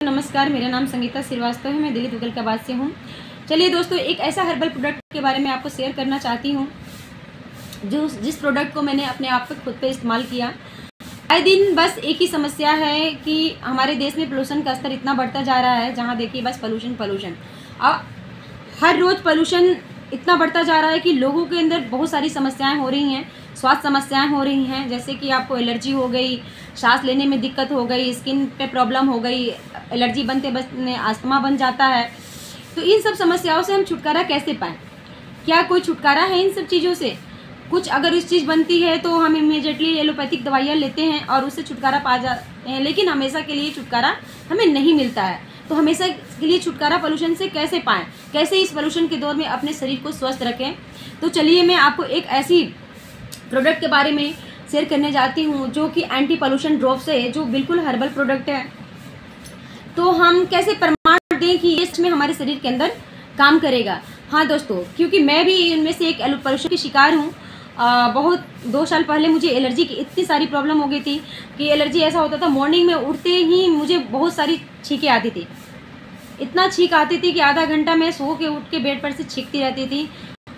नमस्कार, मेरा नाम संगीता श्रीवास्तव है। मैं दिल्ली तुगलकाबाद से हूँ। चलिए दोस्तों, एक ऐसा हर्बल प्रोडक्ट के बारे में आपको शेयर करना चाहती हूँ जिस प्रोडक्ट को मैंने अपने आप पे खुद पे इस्तेमाल किया। आए दिन बस एक ही समस्या है कि हमारे देश में पोल्यूशन का स्तर इतना बढ़ता जा रहा है, जहाँ देखिए बस पोल्यूशन। हर रोज़ पोल्यूशन इतना बढ़ता जा रहा है कि लोगों के अंदर बहुत सारी समस्याएं हो रही हैं, स्वास्थ्य समस्याएं हो रही हैं, जैसे कि आपको एलर्जी हो गई, सांस लेने में दिक्कत हो गई, स्किन पे प्रॉब्लम हो गई, एलर्जी बनते बनते अस्थमा बन जाता है। तो इन सब समस्याओं से हम छुटकारा कैसे पाएँ? क्या कोई छुटकारा है इन सब चीज़ों से? कुछ अगर इस चीज़ बनती है तो हम इमीडिएटली एलोपैथिक दवाइयाँ लेते हैं और उससे छुटकारा पा जाते हैं, लेकिन हमेशा के लिए छुटकारा हमें नहीं मिलता है। तो हमेशा के लिए छुटकारा पोल्यूशन से कैसे पाएँ? कैसे इस पोल्यूशन के दौर में अपने शरीर को स्वस्थ रखें? तो चलिए मैं आपको एक ऐसी प्रोडक्ट के बारे में शेयर करने जाती हूँ जो कि एंटी पोल्यूशन ड्रॉप्स है, जो बिल्कुल हर्बल प्रोडक्ट है। तो हम कैसे प्रमाण दें कि इसमें हमारे शरीर के अंदर काम करेगा? हाँ दोस्तों, क्योंकि मैं भी इनमें से एक पोल्यूशन की शिकार हूँ। बहुत 2 साल पहले मुझे एलर्जी की इतनी सारी प्रॉब्लम हो गई थी कि एलर्जी ऐसा होता था, मॉर्निंग में उठते ही मुझे बहुत सारी छींकें आती थी। इतना छींक आती थी कि आधा घंटा मैं सो के उठ के बेड पर से छींकती रहती थी।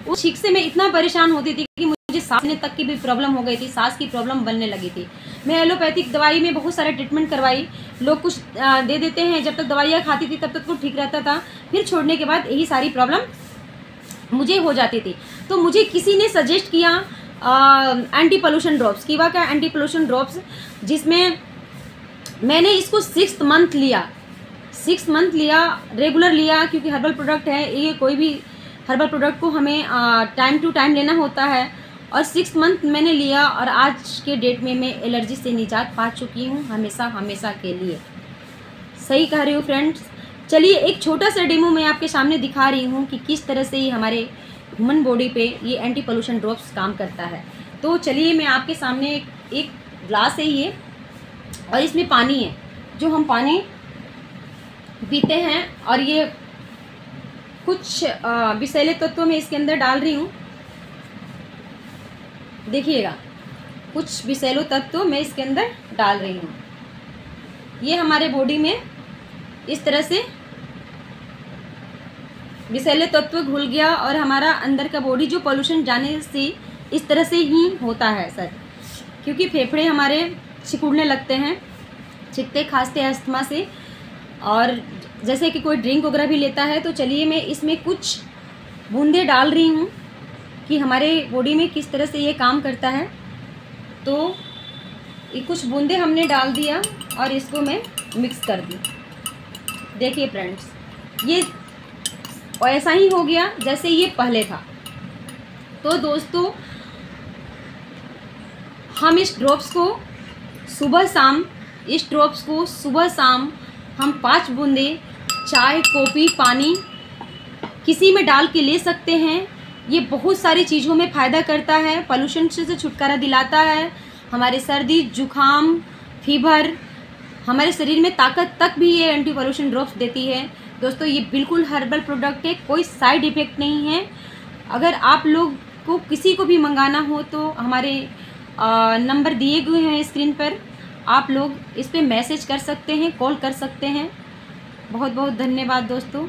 उस छींक से मैं इतना परेशान होती थी कि मुझे सांस लेने तक की भी प्रॉब्लम हो गई थी, सांस की प्रॉब्लम बनने लगी थी। मैं एलोपैथिक दवाई में बहुत सारे ट्रीटमेंट करवाई, लोग कुछ दे देते हैं, जब तक दवाइयाँ खाती थी तब तक वो ठीक रहता था, फिर छोड़ने के बाद यही सारी प्रॉब्लम मुझे हो जाती थी। तो मुझे किसी ने सजेस्ट किया एंटी पोल्यूशन ड्रॉप्स, कीवा का एंटी पोल्यूशन ड्रॉप्स, जिसमें मैंने इसको 6 मंथ लिया, रेगुलर लिया, क्योंकि हर्बल प्रोडक्ट है ये। कोई भी हर्बल प्रोडक्ट को हमें टाइम टू टाइम लेना होता है, और 6 मंथ मैंने लिया और आज के डेट में मैं एलर्जी से निजात पा चुकी हूँ हमेशा के लिए। सही कह रही हूँ फ्रेंड्स। चलिए एक छोटा सा डेमो मैं आपके सामने दिखा रही हूँ कि किस तरह से ये हमारे ह्यूमन बॉडी पे ये एंटी पोल्यूशन ड्रॉप्स काम करता है। तो चलिए मैं आपके सामने एक ग्लास है ये, और इसमें पानी है, जो हम पानी पीते हैं, और ये कुछ विषैले तत्व मैं इसके अंदर डाल रही हूँ। देखिएगा, कुछ विषैले तत्व मैं इसके अंदर डाल रही हूँ। ये हमारे बॉडी में इस तरह से विषैले तत्व घुल गया, और हमारा अंदर का बॉडी जो पोल्यूशन जाने से इस तरह से ही होता है सर, क्योंकि फेफड़े हमारे सिकुड़ने लगते हैं, छींकते खांसते अस्थमा से। और जैसे कि कोई ड्रिंक वगैरह भी लेता है। तो चलिए मैं इसमें कुछ बूंदे डाल रही हूँ कि हमारे बॉडी में किस तरह से ये काम करता है। तो ये कुछ बूंदे हमने डाल दिया और इसको मैं मिक्स कर दी। देखिए फ्रेंड्स, ये ऐसा ही हो गया जैसे ये पहले था। तो दोस्तों, हम इस ड्रॉप्स को सुबह शाम हम 5 बूंदे चाय, कॉफ़ी, पानी किसी में डाल के ले सकते हैं। ये बहुत सारी चीज़ों में फ़ायदा करता है, पोल्यूशन से छुटकारा दिलाता है, हमारे सर्दी जुखाम, फीवर, हमारे शरीर में ताकत तक भी ये एंटी पोल्यूशन ड्रॉप्स देती है। दोस्तों, ये बिल्कुल हर्बल प्रोडक्ट है, कोई साइड इफ़ेक्ट नहीं है। अगर आप लोग को किसी को भी मंगाना हो तो हमारे नंबर दिए हुए हैं स्क्रीन पर, आप लोग इस पे मैसेज कर सकते हैं, कॉल कर सकते हैं। बहुत बहुत धन्यवाद दोस्तों।